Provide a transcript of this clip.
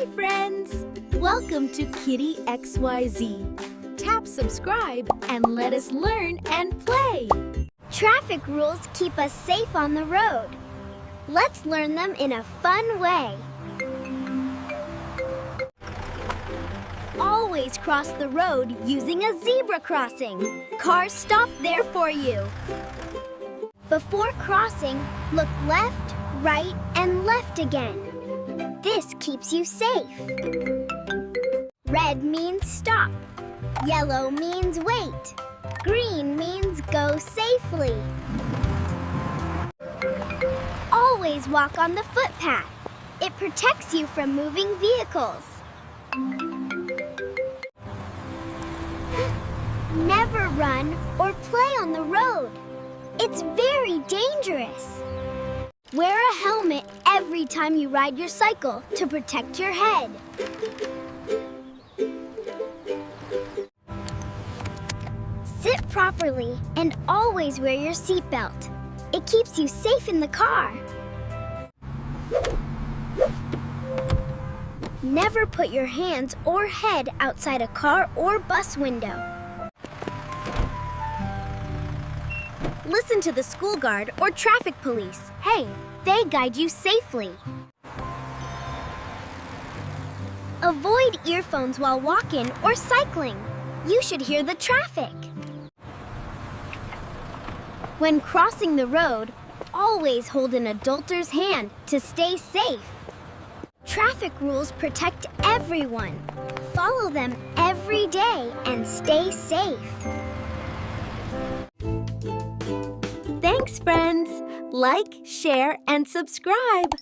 Hi, friends! Welcome to KiddyXYZ. Tap subscribe and let us learn and play. Traffic rules keep us safe on the road. Let's learn them in a fun way. Always cross the road using a zebra crossing. Cars stop there for you. Before crossing, look left, right, and left again. This keeps you safe. Red means stop. Yellow means wait. Green means go safely. Always walk on the footpath. It protects you from moving vehicles. Never run or play on the road. It's very dangerous. Wear a helmet every time you ride your cycle to protect your head. Sit properly and always wear your seatbelt. It keeps you safe in the car. Never put your hands or head outside a car or bus window. Listen to the school guard or traffic police. Hey, they guide you safely. Avoid earphones while walking or cycling. You should hear the traffic. When crossing the road, always hold an adulter's hand to stay safe. Traffic rules protect everyone. Follow them every day and stay safe. Thanks, friends! Like, share, and subscribe!